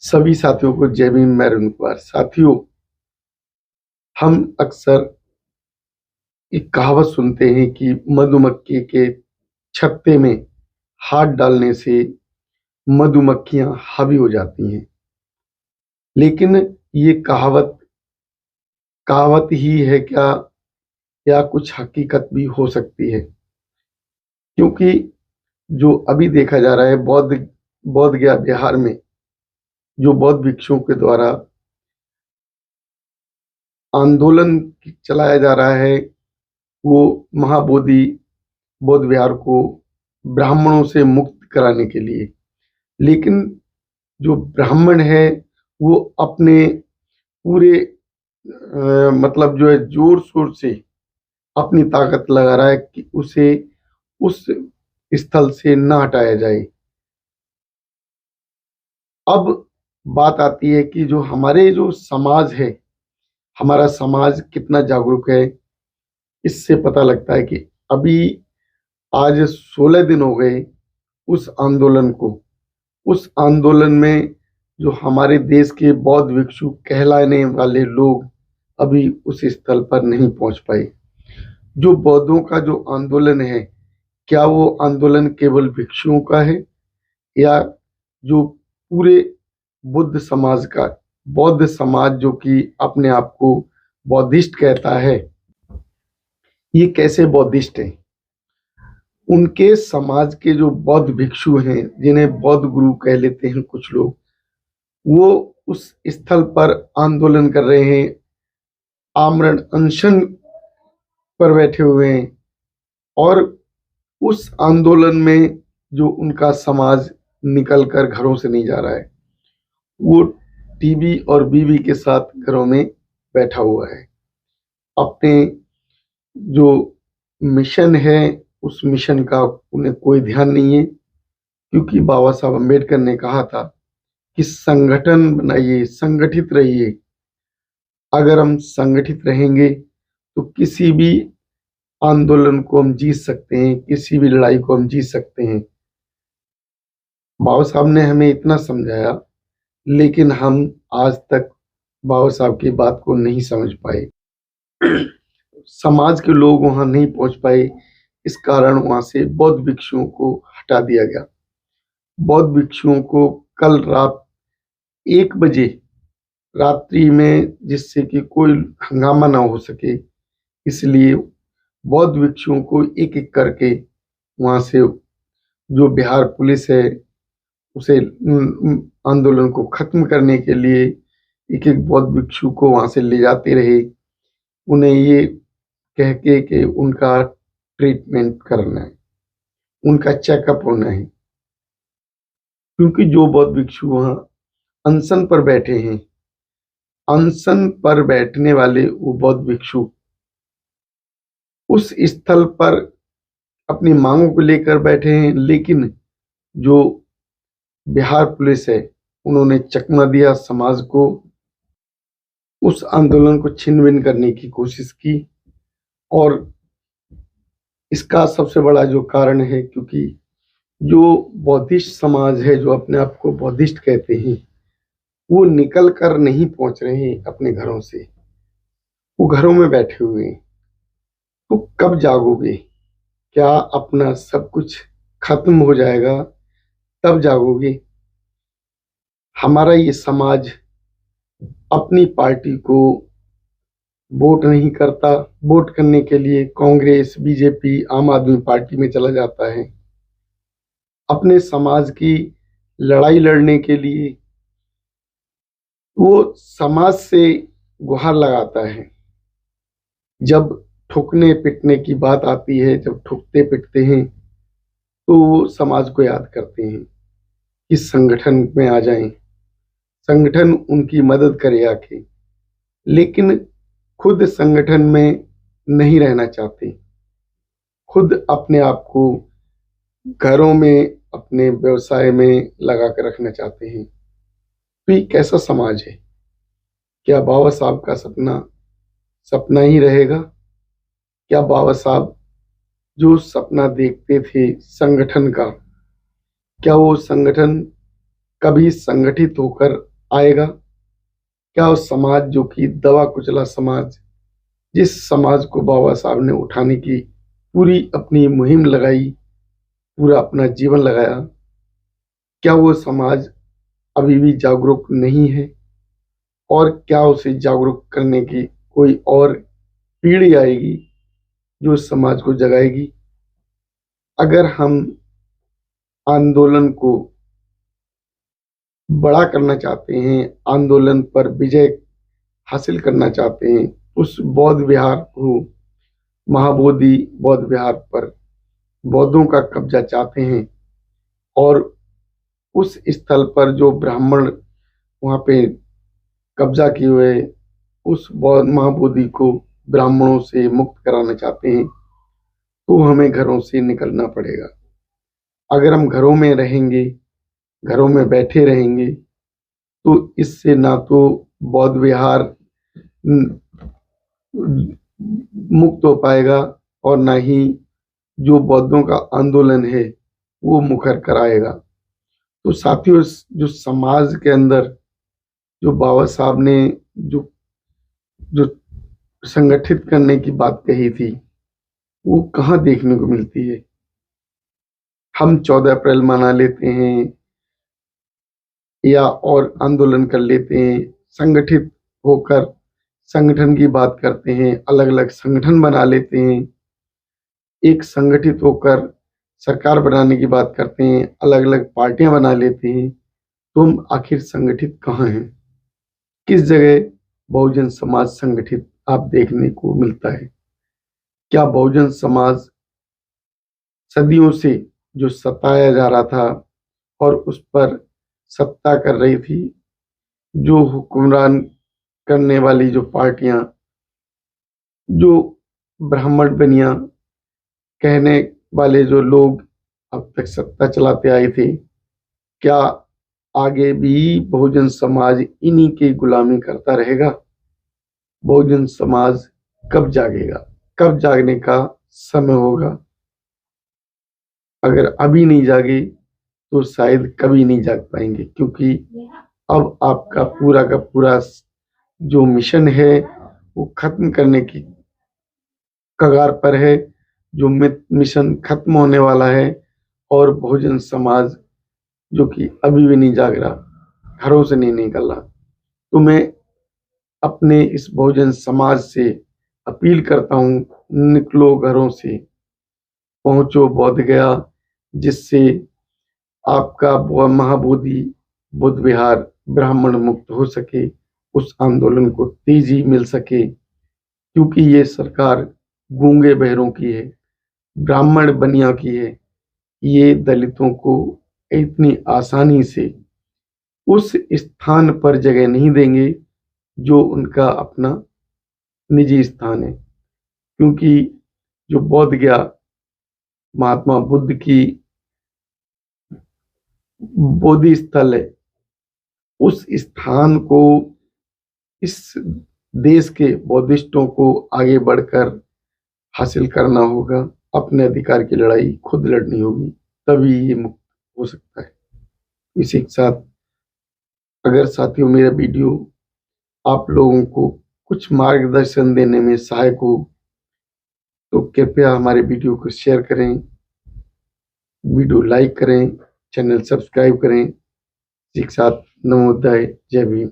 सभी साथियों को जय भीम। मैं अरुण कुमार। साथियों, हम अक्सर एक कहावत सुनते हैं कि मधुमक्खी के छत्ते में हाथ डालने से मधुमक्खियां हावी हो जाती हैं। लेकिन ये कहावत कहावत ही है क्या, या कुछ हकीकत भी हो सकती है? क्योंकि जो अभी देखा जा रहा है बौद्ध गया बिहार में जो बौद्ध भिक्षुओं के द्वारा आंदोलन चलाया जा रहा है, वो महाबोधि बौद्ध विहार को ब्राह्मणों से मुक्त कराने के लिए। लेकिन जो ब्राह्मण है वो अपने पूरे मतलब जो है जोर शोर से अपनी ताकत लगा रहा है कि उसे उस स्थल से न हटाया जाए। अब बात आती है कि जो हमारे जो समाज है, हमारा समाज कितना जागरूक है। इससे पता लगता है कि अभी आज 16 दिन हो गए उस आंदोलन को। उस आंदोलन में जो हमारे देश के बौद्ध भिक्षु कहलाने वाले लोग अभी उस स्थल पर नहीं पहुंच पाए। जो बौद्धों का जो आंदोलन है, क्या वो आंदोलन केवल भिक्षुओं का है, या जो पूरे बौद्ध समाज जो कि अपने आप को बौद्धिस्ट कहता है, ये कैसे बौद्धिस्ट है? उनके समाज के जो बौद्ध भिक्षु हैं, जिन्हें बौद्ध गुरु कह लेते हैं कुछ लोग, वो उस स्थल पर आंदोलन कर रहे हैं, आमरण अनशन पर बैठे हुए हैं। और उस आंदोलन में जो उनका समाज निकल कर घरों से नहीं जा रहा है, वो टीबी और बीवी के साथ घरों में बैठा हुआ है। अपने जो मिशन है उस मिशन का उन्हें कोई ध्यान नहीं है, क्योंकि बाबा साहब अम्बेडकर ने कहा था कि संगठन बनाइए, संगठित रहिए। अगर हम संगठित रहेंगे तो किसी भी आंदोलन को हम जीत सकते हैं, किसी भी लड़ाई को हम जीत सकते हैं। बाबा साहब ने हमें इतना समझाया, लेकिन हम आज तक बाबा साहब की बात को नहीं समझ पाए। समाज के लोग वहां नहीं पहुंच पाए, इस कारण वहां से बौद्ध भिक्षुओं को हटा दिया गया। बौद्ध भिक्षुओं को कल रात 1 बजे रात्रि में, जिससे कि कोई हंगामा ना हो सके, इसलिए बौद्ध भिक्षुओं को एक एक करके वहां से जो बिहार पुलिस है उसे आंदोलन को खत्म करने के लिए एक एक बौद्ध भिक्षु को वहां से ले जाते रहे, उन्हें ये कह के कि उनका ट्रीटमेंट करना है, उनका चेकअप होना है। क्योंकि जो बौद्ध भिक्षु वहां अनशन पर बैठे हैं, अनशन पर बैठने वाले वो बौद्ध भिक्षु उस स्थल पर अपनी मांगों को लेकर बैठे हैं, लेकिन जो बिहार पुलिस है उन्होंने चकमा दिया समाज को, उस आंदोलन को छिन-भिन करने की कोशिश की। और इसका सबसे बड़ा जो कारण है, क्योंकि जो बौद्धिस्ट समाज है, जो अपने आप को बौद्धिस्ट कहते हैं, वो निकल कर नहीं पहुंच रहे हैं अपने घरों से, वो घरों में बैठे हुए हैं। तो कब जागोगे? क्या अपना सब कुछ खत्म हो जाएगा तब जागोगे? हमारा ये समाज अपनी पार्टी को वोट नहीं करता, वोट करने के लिए कांग्रेस, बीजेपी, आम आदमी पार्टी में चला जाता है। अपने समाज की लड़ाई लड़ने के लिए वो समाज से गुहार लगाता है। जब ठोकने पिटने की बात आती है, जब ठोकते पिटते हैं, तो वो समाज को याद करते हैं कि संगठन में आ जाएं, संगठन उनकी मदद करे आके। लेकिन खुद संगठन में नहीं रहना चाहते, खुद अपने आप को घरों में, अपने व्यवसाय में लगा कर रखना चाहते हैं। तो ये कैसा समाज है? क्या बाबा साहब का सपना सपना ही रहेगा? क्या बाबा साहब जो सपना देखते थे संगठन का, क्या वो संगठन कभी संगठित होकर आएगा? क्या वो समाज जो कि दबा कुचला समाज, जिस समाज को बाबा साहब ने उठाने की पूरी अपनी मुहिम लगाई, पूरा अपना जीवन लगाया, क्या वो समाज अभी भी जागरूक नहीं है? और क्या उसे जागरूक करने की कोई और पीढ़ी आएगी जो समाज को जगाएगी? अगर हम आंदोलन को बड़ा करना चाहते हैं, आंदोलन पर विजय हासिल करना चाहते हैं, उस बौद्ध विहार को, महाबोधि बौद्ध विहार पर बौद्धों का कब्जा चाहते हैं, और उस स्थल पर जो ब्राह्मण वहां पे कब्जा किए हुए उस बौद्ध महाबोधि को ब्राह्मणों से मुक्त कराना चाहते हैं, तो हमें घरों से निकलना पड़ेगा। अगर हम घरों में रहेंगे, घरों में बैठे रहेंगे, तो इससे ना तो बौद्ध विहार मुक्त हो पाएगा, और ना ही जो बौद्धों का आंदोलन है वो मुखर कराएगा। तो साथियों, जो समाज के अंदर जो बाबा साहब ने जो जो संगठित करने की बात कही थी, वो कहाँ देखने को मिलती है? हम 14 अप्रैल मना लेते हैं या और आंदोलन कर लेते हैं, संगठित होकर संगठन की बात करते हैं, अलग अलग संगठन बना लेते हैं, एक संगठित होकर सरकार बनाने की बात करते हैं, अलग अलग पार्टियां बना लेते हैं, तो हम आखिर संगठित कहाँ हैं? किस जगह बहुजन समाज संगठित आप देखने को मिलता है? क्या बहुजन समाज सदियों से जो सताया जा रहा था और उस पर सत्ता कर रही थी, जो हुक्मरान करने वाली जो पार्टियां, जो ब्राह्मण बनिया कहने वाले जो लोग अब तक सत्ता चलाते आए थे, क्या आगे भी बहुजन समाज इन्हीं की गुलामी करता रहेगा? बहुजन समाज कब जागेगा? कब जागने का समय होगा? अगर अभी नहीं जागे तो शायद कभी नहीं जाग पाएंगे, क्योंकि अब आपका पूरा का पूरा जो मिशन है वो खत्म करने की कगार पर है। जो मिशन खत्म होने वाला है, और बहुजन समाज जो कि अभी भी नहीं जाग रहा, घरों से नहीं निकल रहा। तो मैं अपने इस बहुजन समाज से अपील करता हूँ, निकलो घरों से, पहुंचो बोध गया, जिससे आपका महाबोधि बुद्ध विहार ब्राह्मण मुक्त हो सके, उस आंदोलन को तेजी मिल सके। क्योंकि ये सरकार गूंगे बहरों की है, ब्राह्मण बनिया की है। ये दलितों को इतनी आसानी से उस स्थान पर जगह नहीं देंगे जो उनका अपना निजी स्थान है। क्योंकि जो बोध गया महात्मा बुद्ध की बोधि स्थल है, उस स्थान को इस देश के बौद्धिस्टों को आगे बढ़कर हासिल करना होगा। अपने अधिकार की लड़ाई खुद लड़नी होगी, तभी ये मुक्त हो सकता है। इसी के साथ, अगर साथियों मेरा वीडियो आप लोगों को कुछ मार्गदर्शन देने में सहायक हो, तो कृपया हमारे वीडियो को शेयर करें, वीडियो लाइक करें, चैनल सब्सक्राइब करें। इसी के साथ नमोदय, जय भीम।